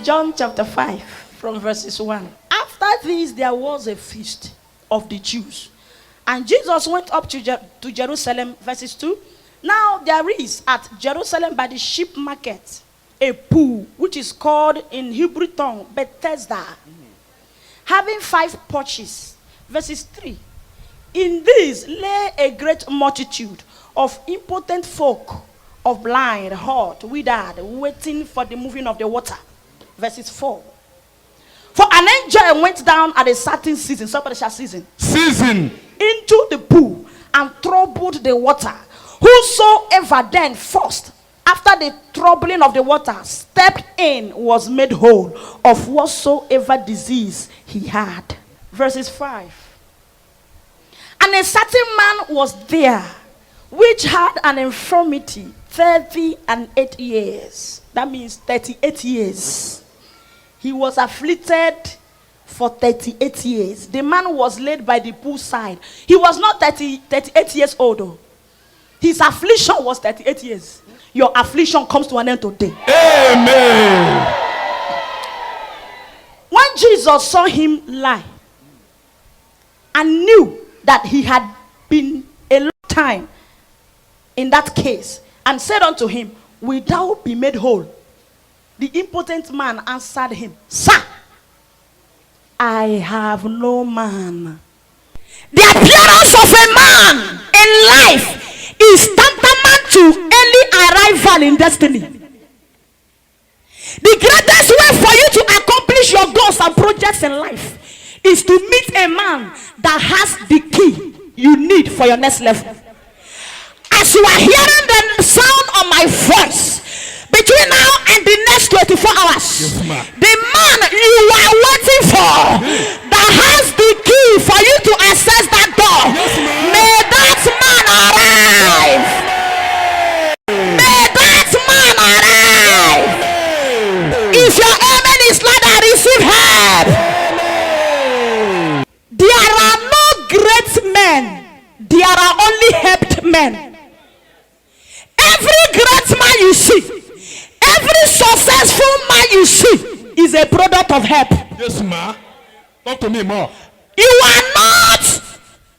John chapter 5 from verses 1. After this, there was a feast of the Jews. And Jesus went up to Jerusalem, verses 2. Now there is at Jerusalem by the sheep market a pool, which is called in Hebrew tongue Bethesda, having 5 porches. Verses 3. In these lay a great multitude of impotent folk, of blind, halt, withered, waiting for the moving of the water. Verses 4. For an angel went down at a certain season, somebody shall season, into the pool and troubled the water. Whosoever then first, after the troubling of the water, stepped in, was made whole of whatsoever disease he had. Verses 5. And a certain man was there, which had an infirmity 38 years. That means 38 years. He was afflicted for 38 years. The man was laid by the poolside. He was not 38 years old though. His affliction was 38 years. Your affliction comes to an end today. Amen. When Jesus saw him lie and knew that he had been a long time in that case, and said unto him, Wilt thou be made whole? The impotent man answered him, Sir, I have no man. The appearance of a man in life is tantamount to early arrival in destiny. The greatest way for you to accomplish your goals and projects in life is to meet a man that has the key you need for your next level. As you are hearing the sound of my voice, between now and the next 24 hours, the man you are waiting for that has the key for you to access that door, may that man arrive. May that man arrive. If your amen is loud, I receive help. There are no great men, there are only helped men. Every great man you see, every successful man you see is a product of help. Yes, ma. Talk to me more. You are not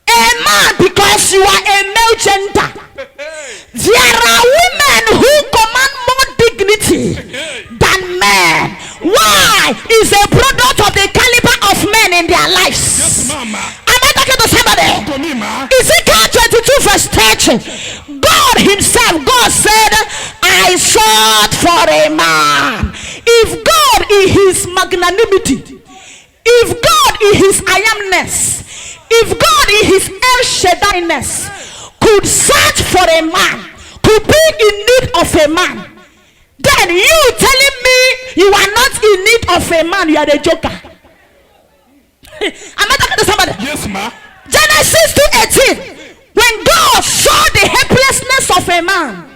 a man because you are a male gender. There are women who command more dignity than men. Why? It's a product of the caliber of men in their lives. Yes, mama. Am I talking to somebody? Talk to me, ma. Ezekiel 22 verse 30. God himself, God said, I sought for a man. If God in his magnanimity, if God in his I amness, if God in his El Shaddai-ness could search for a man, could be in need of a man, then you telling me you are not in need of a man, you are a joker. Am I talking to somebody? Yes, ma. Genesis 2:18. When God saw the helplessness of a man,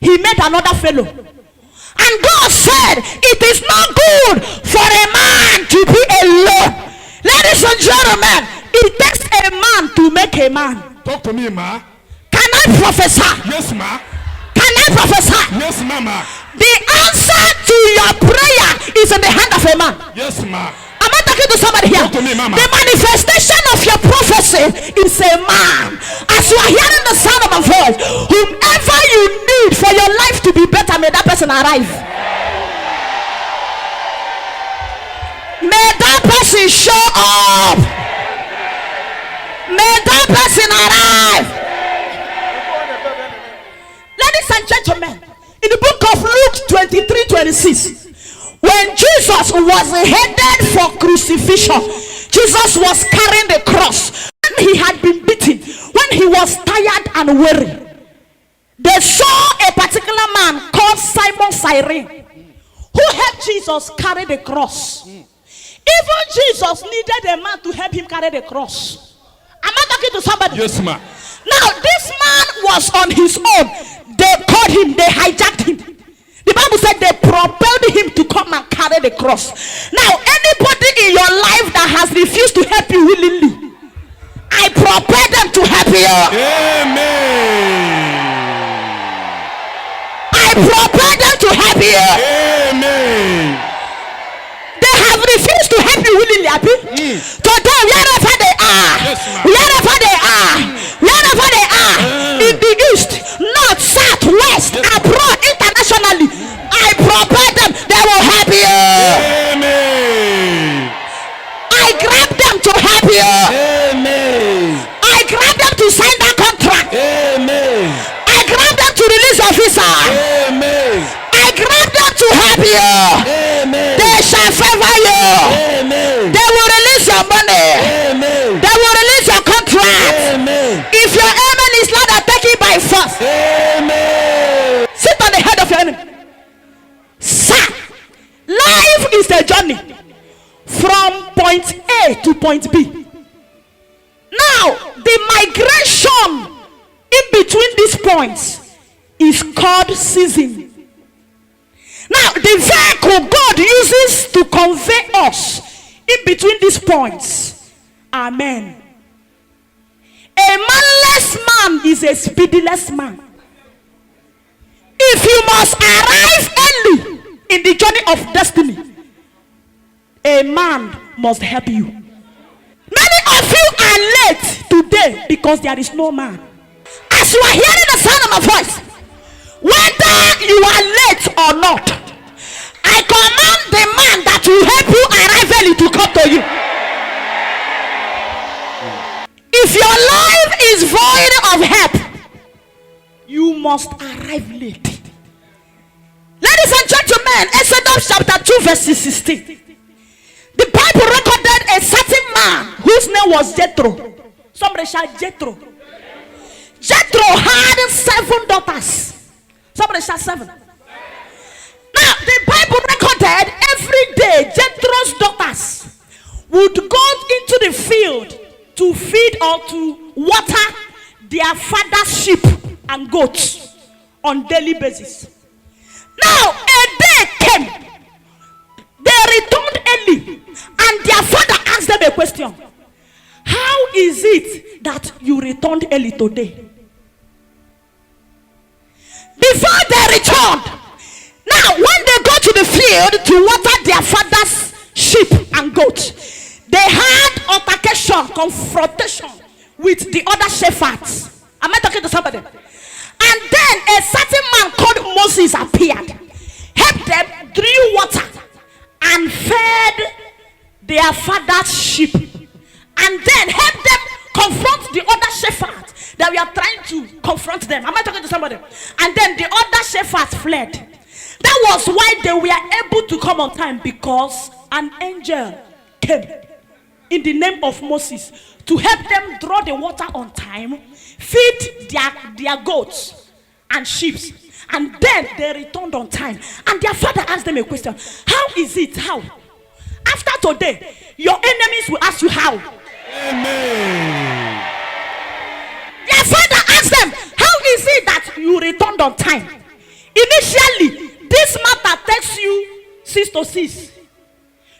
he made another fellow. And God said, it is not good for a man to be alone. Ladies and gentlemen, it takes a man to make a man. Talk to me, ma. Can I prophesy? Yes, ma. Can I prophesy? Yes, mama. The answer to your prayer is in the hand of a man. Yes, ma. Am I talking to somebody here? Talk to me, mama. The manifestation of your prophecy is a man. As you are hearing the sound of my voice, whomever you need for your life to be better, may that person arrive. May that person show up. May that person arrive. Ladies and gentlemen, in the book of Luke 23:26, when Jesus was headed for crucifixion, Jesus was carrying the cross. When he had been beaten, when he was tired and weary, they saw a particular man called Simon Cyrene who helped Jesus carry the cross. Even Jesus needed a man to help him carry the cross. Am I talking to somebody? Yes, ma. Now this man was on his own. They caught him, they hijacked him. The Bible said they propelled him to come and carry the cross. Now anybody in your life that has refused to help you willingly, I propel them to help you. Amen. I propel them to help you. Amen. refuse to help you willingly, Abi. Today, wherever they are, Yes, ma'am. wherever they are, wherever they are, in the east, north, south, west, abroad, internationally, I prepare them. They will help you. Amen. I grab them to help you. Amen. I grab them to sign that contract. Amen. I grab them to release your visa. Amen. I grab them to help you. Amen. They shall favor you. Amen. They will release your money. Amen. They will release your contract. Amen. If your amen is loud, I take it by force. Amen. Sit on the head of your enemy. Sir, life is a journey from point A to point B. Now, the migration in between these points is called season. Now, the vehicle God uses to convey us in between these points are men. A manless man is a speediless man. If you must arrive early in the journey of destiny, a man must help you. Many of you are late today because there is no man. As you are hearing the sound of my voice, whether you are late or not, I command the man that will help you arrive early to come to you. If your life is void of help, you must arrive late. Ladies and gentlemen, Exodus chapter 2 verse 16. The Bible recorded a certain man whose name was Jethro. Somebody shout Jethro. Jethro had 7 daughters. Somebody shout 7. Now, the Bible recorded every day Jethro's daughters would go into the field to feed or to water their father's sheep and goats on daily basis. Now, a day came. They returned early, and their father asked them a question. How is it that you returned early today? Before they returned, now when they go to the field to water their father's sheep and goats, they had altercation, confrontation with the other shepherds. Am I talking to somebody? And then a certain man called Moses appeared, helped them, drew water, and fed their father's sheep, and then helped them confront the other shepherds that we are trying to confront them. Am I talking to somebody? And then the other shepherds fled. That was why they were able to come on time, because an angel came in the name of Moses to help them draw the water on time, feed their goats and sheep, and then they returned on time. And their father asked them a question. How is it? How? After today, your enemies will ask you how. Amen. Their father asked them, how is it that you returned on time? Initially, this matter takes you 6 to 6.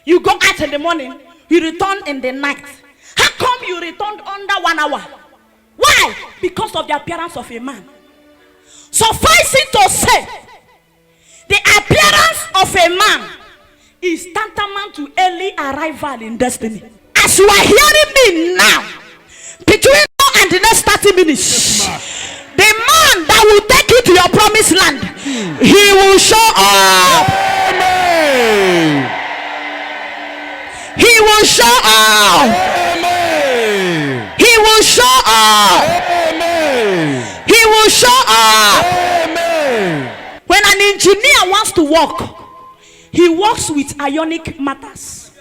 You go out in the morning, you return in the night. How come you returned under 1 hour? Why? Because of the appearance of a man. Suffice it to say, the appearance of a man is tantamount to early arrival in destiny. As you are hearing me now, between now and the next 30 minutes, the man that will take you to your promised land, he will show up. Amen. He will show up. Amen. He will show up. Amen. He will show up. Amen. When an engineer wants to work, he works with ionic matters.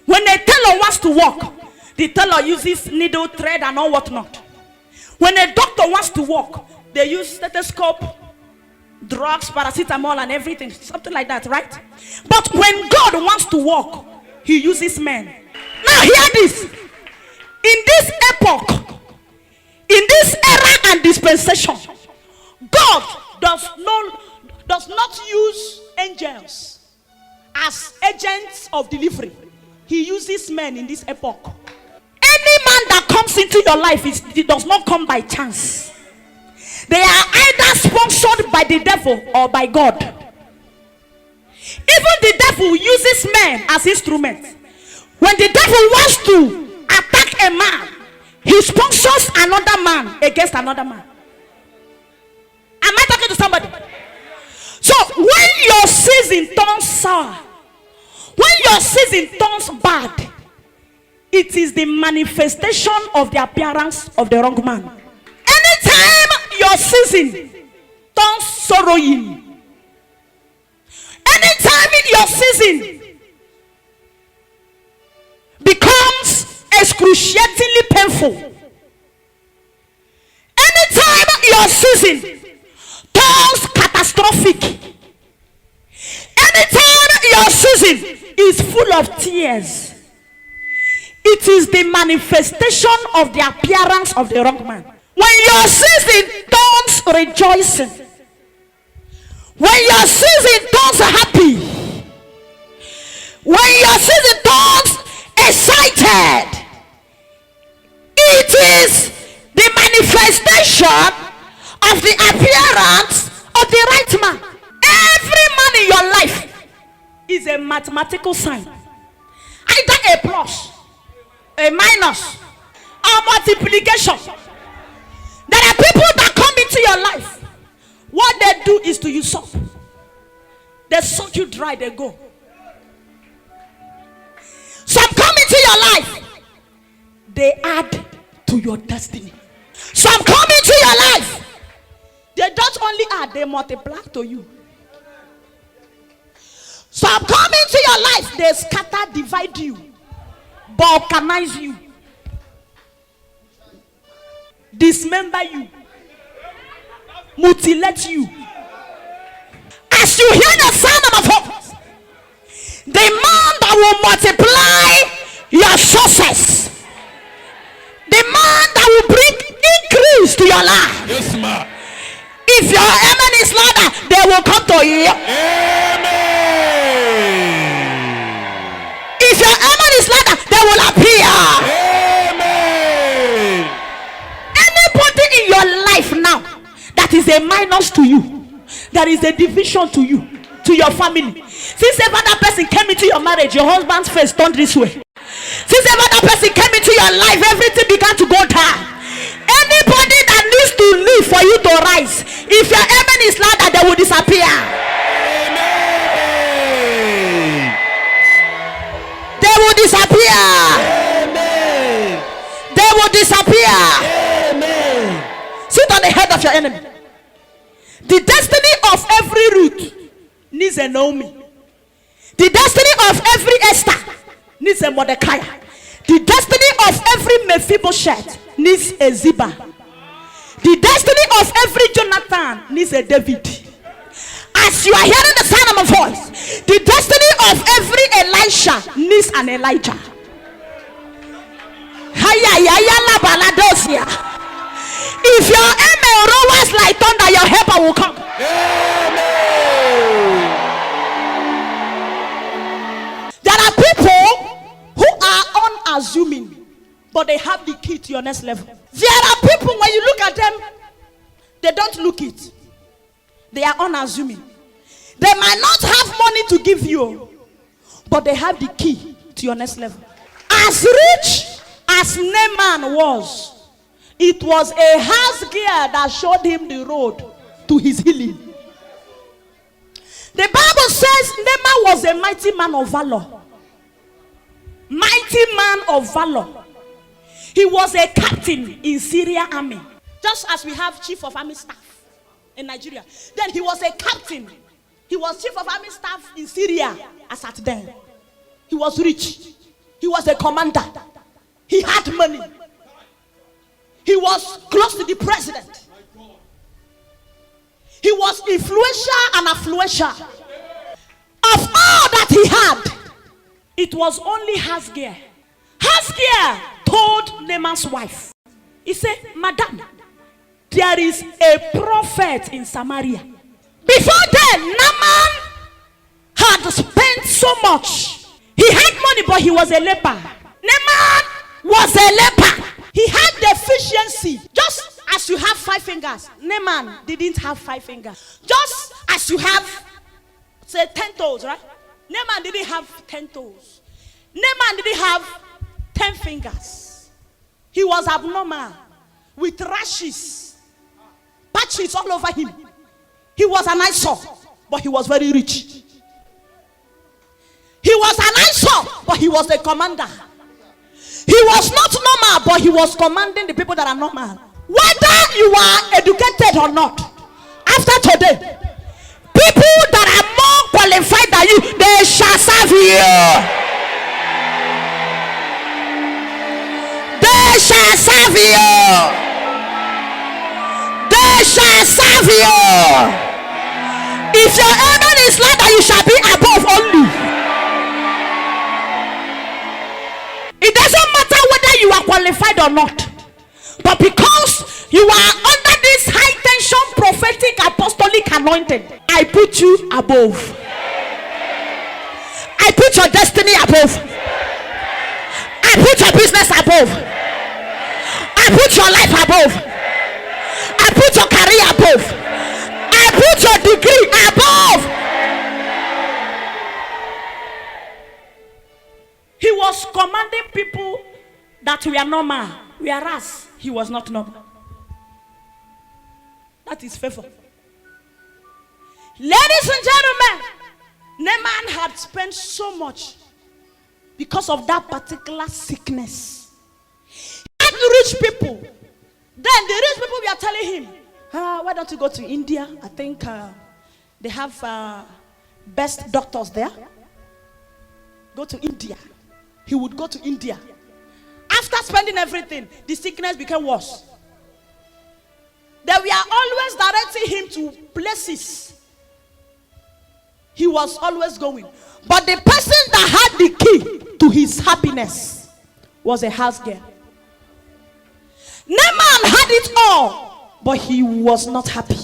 When a tailor wants to work, the tailor uses needle, thread, and all whatnot. When a doctor wants to work, they use stethoscope, drugs, paracetamol, and everything, something like that, right? But when God wants to work, he uses men. Now hear this. In this epoch, in this era and dispensation, God does not use angels as agents of delivery. He uses men in this epoch. Any man that comes into your life, it does not come by chance. They are either sponsored by the devil or by God. Even the devil uses men as instruments. When the devil wants to attack a man, he sponsors another man against another man. Am I talking to somebody? So when your season turns sour, when your season turns bad, it is the manifestation of the appearance of the wrong man. Anytime your season turns sorrowing, anytime your season becomes excruciatingly painful, anytime your season turns catastrophic, anytime your season is full of tears, it is the manifestation of the appearance of the wrong man. When your season turns rejoicing, when your season turns happy, when your season turns excited, it is the manifestation of the appearance of the right man. Every man in your life is a mathematical sign, either a plus, a minus, or multiplication. There are people that come into your life. What they do is to usurp. They suck you dry, they go. Some come into your life, they add to your destiny. Some come into your life, they don't only add, they multiply to you. Some come into your life, they scatter, divide you, balkanize you, dismember you, mutilate you. As you hear the sound of my voice, the man that will multiply your sources, the man that will bring increase to your life. Yes, ma'am. If your amen is louder, they will come to you. Amen. If your amen is louder, they will appear. Amen. Anybody in your life now that is a minus to you, that is a division to you, to your family. Since ever that person came into your marriage, your husband's face turned this way. Since ever that person came into your life, everything began to go down. Anybody that needs to live for you to rise, if your amen is louder, they will disappear. Amen. They will disappear. Amen. They will disappear. Amen. Sit on the head of your enemy. The destiny of every Ruth needs a Naomi. The destiny of every Esther needs a Mordecai. The destiny of every Mephibosheth needs a Ziba. The destiny of every Jonathan needs a David. As you are hearing the sound of my voice, the destiny of every Elisha needs an Elijah. If your amen roars like thunder, your helper will come. Amen. There are people who are unassuming, but they have the key to your next level. There are people, when you look at them, they don't look it. They are unassuming. They might not have money to give you, but they have the key to your next level. As rich as Naaman was, it was a house girl that showed him the road to his healing. The Bible says Naaman was a mighty man of valor. Mighty man of valor. He was a captain in Syria army. Just as we have chief of army staff in Nigeria. Then he was a captain. He was chief of army staff in Syria as at then. He was rich. He was a commander. He had money. He was close to the president. He was influential and affluential. Of all that he had, it was only Hasgear. Hasgear told Naaman's wife, he said, Madam, there is a prophet in Samaria. Before then, Naaman had spent so much. He had money, but he was a leper. Naaman was a leper. He had deficiency. Just as you have 5 fingers, Naaman didn't have 5 fingers. Just as you have Say 10 toes, right? Naaman didn't have 10 toes. Naaman didn't have 10 fingers. He was abnormal with rashes, patches all over him. He was an eyesore, but he was very rich. He was an eyesore, but he was a commander. He was not normal, but he was commanding the people that are normal. Whether you are educated or not, after today, people that are more qualified than you, they shall serve you. They shall serve you. They shall serve you. If your amen is louder, you shall be above only. It doesn't matter whether you are qualified or not, but because you are under this high tension prophetic apostolic anointing, I put you above. I put your destiny above. I put your business above. I put your life above. I put your career above. I put your degree above. He was commanding people that we are normal, whereas he was not normal. That is favor. Ladies and gentlemen, Naaman had spent so much because of that particular sickness. He had rich people. Then the rich people were telling him, why don't you go to India? I think they have best doctors there. Go to India. He would go to India. After spending everything, the sickness became worse. They were always directing him to places. He was always going. But the person that had the key to his happiness was a house girl. Naaman had it all, but he was not happy.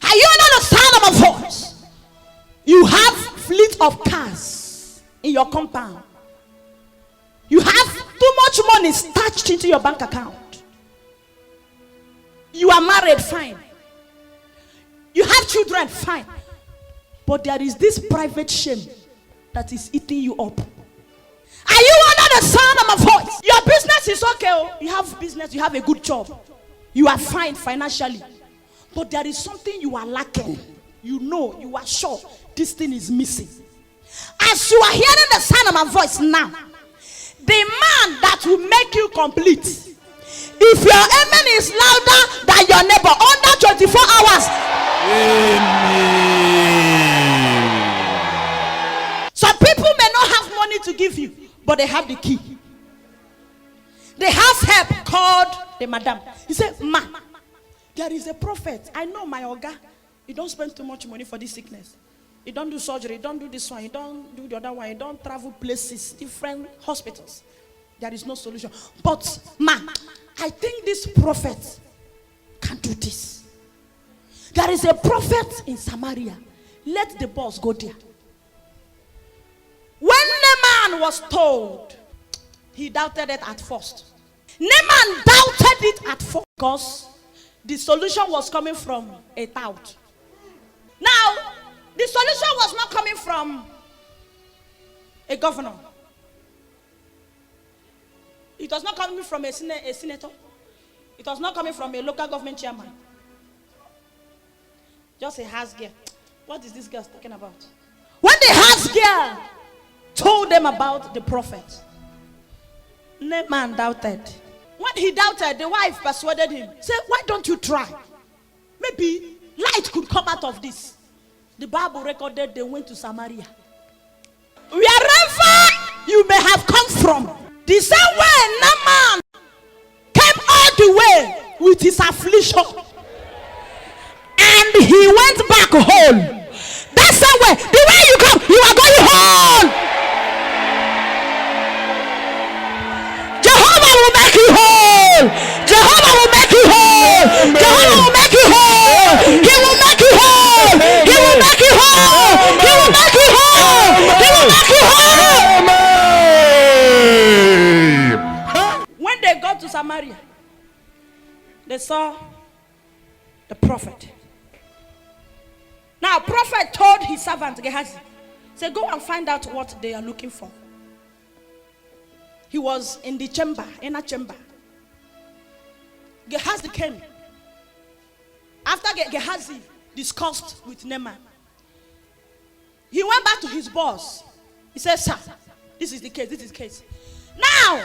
Are you under the sound of my voice? You have fleet of cars in your compound. You have too much money stashed into your bank account. You are married, fine. You have children, fine. But there is this private shame that is eating you up. Are you under the sound of my voice? Your business is okay. Oh. You have business, you have a good job. You are fine financially. But there is something you are lacking. You know, you are sure this thing is missing. As you are hearing the sound of my voice now, the man that will make you complete, if your amen is louder than your neighbor, under 24 hours. Amen. Some people may not have money to give you, but they have the key. The house help called the madam. He said, ma, there is a prophet. I know my oga. You don't spend too much money for this sickness. You don't do surgery. You don't do this one. You don't do the other one. You don't travel places, different hospitals. There is no solution. But, ma, I think this prophet can do this. There is a prophet in Samaria. Let the boss go there. When Naaman was told, he doubted it at first. Naaman doubted it at first because the solution was coming from a doubt. Now, the solution was not coming from a governor. It was not coming from a senator. It was not coming from a local government chairman. Just a house girl. What is this girl talking about? When the house girl told them about the prophet, Naaman doubted. When he doubted, the wife persuaded him. Said, why don't you try? Maybe light could come out of this. The Bible recorded they went to Samaria. Wherever you may have come from, the same way Naaman came all the way with his affliction, and he went back home. That same way, the way you come, you are going home. Jehovah will make you whole. Jehovah will make you whole. Jehovah will make you whole. He will make you whole. He will make you whole. He will make you whole. He will make you whole. When they got to Samaria, they saw the prophet. Now, prophet told his servant Gehazi, say, go and find out what they are looking for. He was in the chamber, inner chamber. Gehazi came. After Gehazi discussed with Naaman, he went back to his boss. He said, sir, this is the case, this is the case. Now,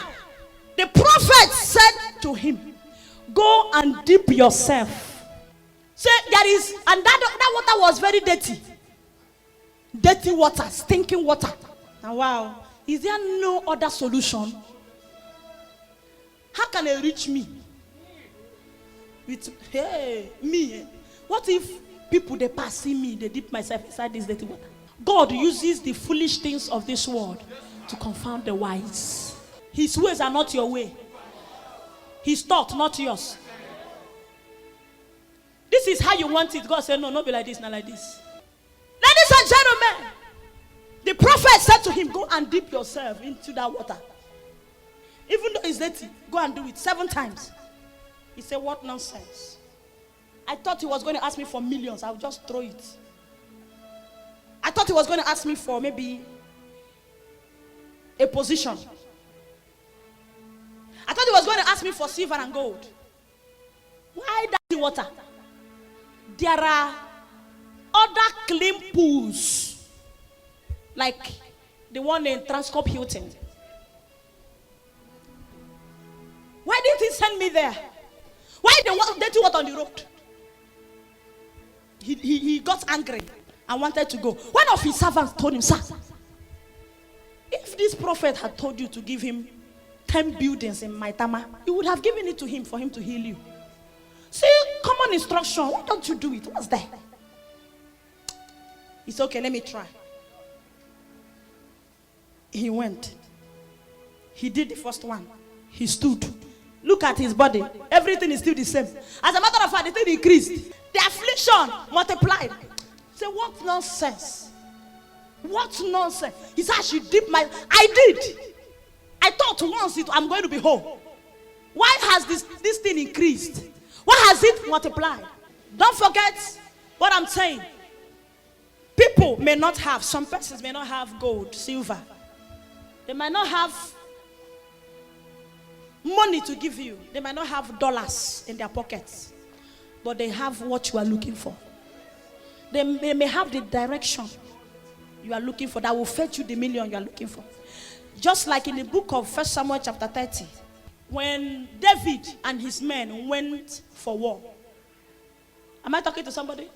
the prophet said to him, go and dip yourself. Say, there is, and that water was very dirty. Dirty water, stinking water. And wow, is there no other solution? How can they reach me? With, hey, me. What if people, they pass see me, they dip myself inside this dirty water? God uses the foolish things of this world to confound the wise. His ways are not your way. His thought, not yours. This is how you want it. God said, no, not be like this, not like this. Ladies and gentlemen, the prophet said to him, go and dip yourself into that water. Even though it's dirty, go and do it 7 times. He said, what nonsense. I thought he was going to ask me for millions. I'll just throw it. I thought he was going to ask me for maybe a position. I thought he was going to ask me for silver and gold. Why dirty water? There are other clean pools, like the one in Transcorp Hilton. Why didn't he send me there? Why the dirty water on the road? He got angry and wanted to go. One of his servants told him, sir, if this prophet had told you to give him 10 buildings in Maitama, you would have given it to him for him to heal you. See, common instruction. Why don't you do it? What's that? It's okay, let me try. He went. He did the first one. He stood. Look at his body. Everything is still the same. As a matter of fact, the thing increased. The affliction multiplied. Say, what nonsense? What nonsense? He said, I should dip my... I did. I thought once I'm going to be whole. Why has this thing increased? Why has it multiplied? Don't forget what I'm saying. People may not have, some persons may not have gold, silver. They might not have money to give you. They might not have dollars in their pockets. But they have what you are looking for. They may have the direction you are looking for that will fetch you the million you are looking for. Just like in the book of 1 Samuel chapter 30, when David and his men went for war. Am I talking to somebody?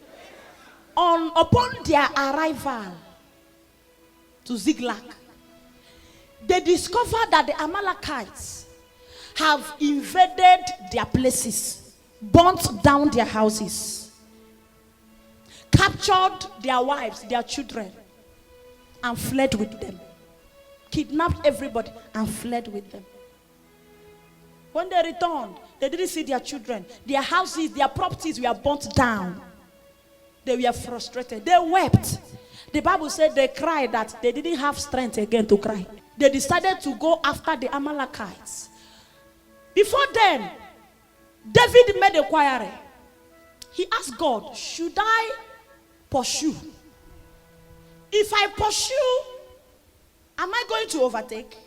Upon their arrival to Ziklag, they discovered that the Amalekites have invaded their places, burnt down their houses, captured their wives, their children, and fled with them. Kidnapped everybody and fled with them. When they returned, they didn't see their children. Their houses, their properties were burnt down. They were frustrated. They wept. The Bible said they cried that they didn't have strength again to cry. They decided to go after the Amalekites. Before then, David made a query. He asked God, should I pursue? If I pursue, am I going to overtake?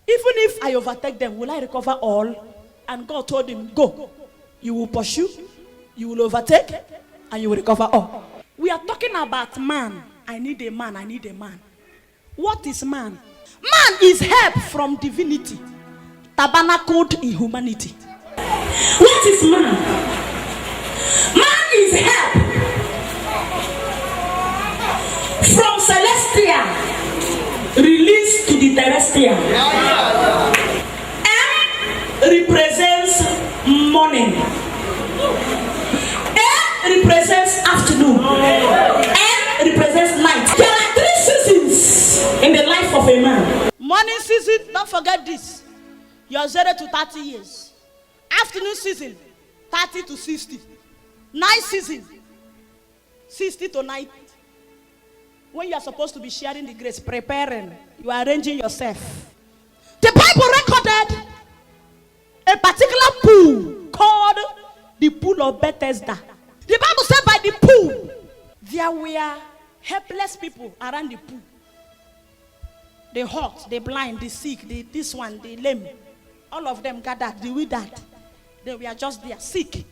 Even if I overtake them, will I recover all? And God told him, go. You will pursue, you will overtake, and you will recover all. We are talking about man. I need a man, I need a man. What is man? Man is help from divinity, tabernacled in humanity. What is man? Man is help from celestial released to the terrestrial. M represents morning. A represents afternoon. N represents night. There are 3 seasons in the life of a man. Morning season, don't forget this. You are 0 to 30 years. Afternoon season, 30 to 60. Night season, 60 to 90. When you are supposed to be sharing the grace, preparing, you are arranging yourself. The Bible recorded a particular pool called the pool of Bethesda. The Bible said by the pool, There were helpless people around the pool. The hot, the blind, the sick, this one, the lame. All of them gathered, the withered. They were just there, sick.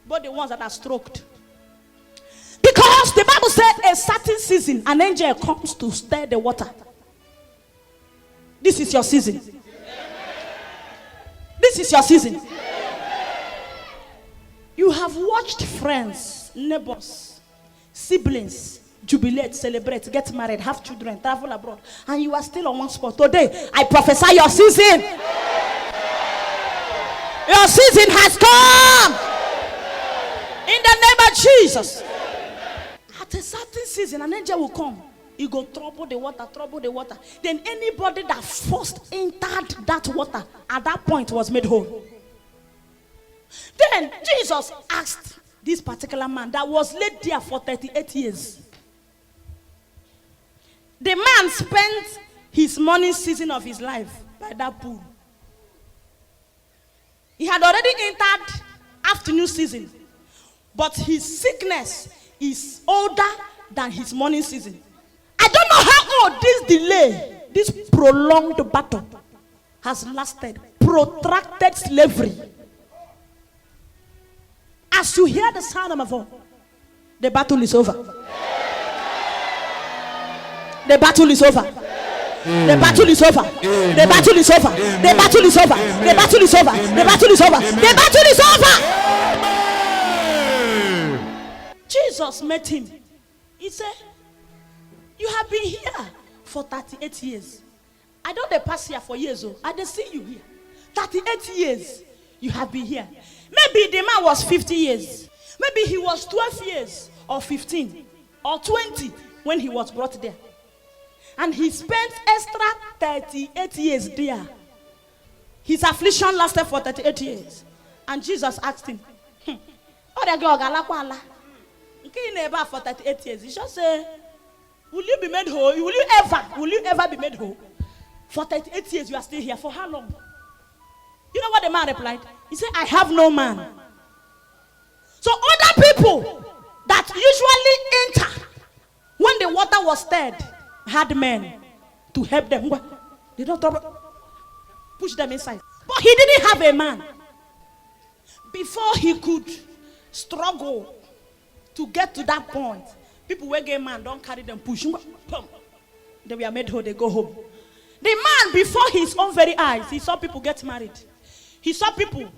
But the ones that are stroked. Because the Bible said a certain season, an angel comes to stir the water. This is your season. This is your season. You have watched friends, neighbors, siblings jubilate, celebrate, get married, have children, travel abroad, and you are still on one spot. Today, I prophesy your season. Your season has come. In the name of Jesus. At a certain season, an angel will come. He go trouble the water, trouble the water. Then anybody that first entered that water at that point was made whole. Then Jesus asked this particular man that was laid there for 38 years. The man spent his morning season of his life by that pool. He had already entered afternoon season, but his sickness is older than his morning season. I don't know how old this delay, this prolonged battle has lasted. Protracted slavery. As you hear the sound of my voice, the battle is over. The battle is over. The battle is over. The battle is over. The battle is over. The battle is over. The battle is over. The battle is over. Jesus met him. He said, you have been here for 38 years. I don't pass here for years. I don't see you here. 38 years you have been here. Maybe the man was 50 years. Maybe he was 12 years or 15 or 20 when he was brought there. And he spent extra 38 years there. His affliction lasted for 38 years. And Jesus asked him, for 38 years. He just said, will you be made whole? Will you ever be made whole? For 38 years you are still here. For how long? You know what the man replied? He said, I have no man. So other people that usually enter when the water was stirred had men to help them. They don't push them inside. But he didn't have a man. Before he could struggle to get to that point, people were getting man, don't carry them, push. They were made whole, they go home. The man, before his own very eyes, he saw people get married. He saw people,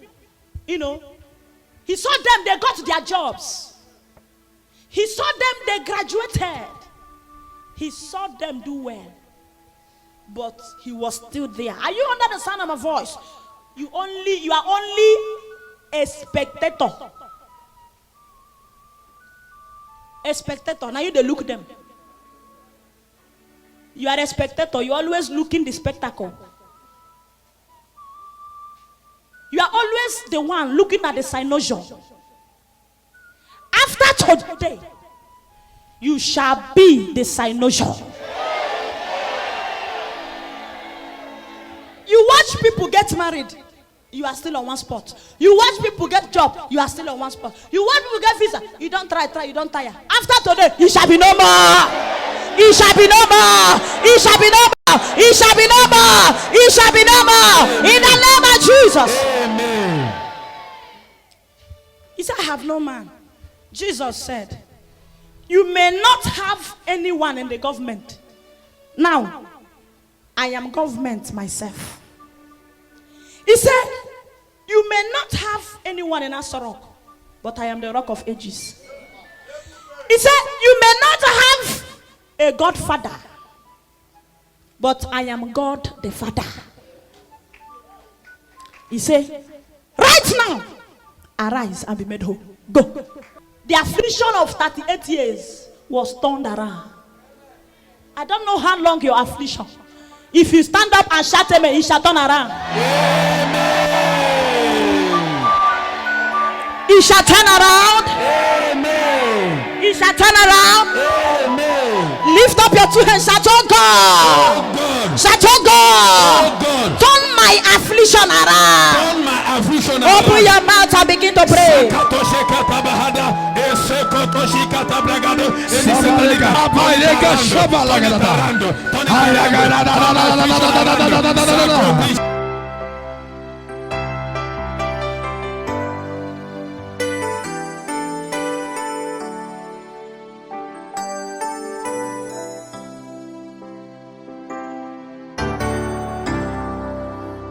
he saw them, they got their jobs. He saw them, they graduated. He saw them do well. But he was still there. Are you under the sound of my voice? You are only a spectator. A spectator. Now you they look them. You are a spectator. You are always looking the spectacle. You are always the one looking at the cynosure. After today, you shall be the cynosure. You watch people get married, you are still on one spot. You watch people get job, you are still on one spot. You watch people get visa, you don't try, you don't tire. After today, you shall be no more. It shall be no more. It shall be no more. It shall be no more. It shall be no more. In the name of Jesus. Amen. He said, I have no man. Jesus said, you may not have anyone in the government. Now, I am government myself. He said, you may not have anyone in Asarok, but I am the Rock of Ages. He said, you may not have a godfather, but I am God the Father. He said, right now, arise and be made whole. Go. The affliction of 38 years was turned around. I don't know how long your affliction. If you stand up and shout amen, it shall turn around. Amen. It shall turn around. Amen. It shall turn around. Amen. Lift up your two hands. Shout, oh God. Oh God. Shout, oh God. Oh God. Turn my affliction around. Turn my affliction Open around. your mouth and begin to pray. Somebody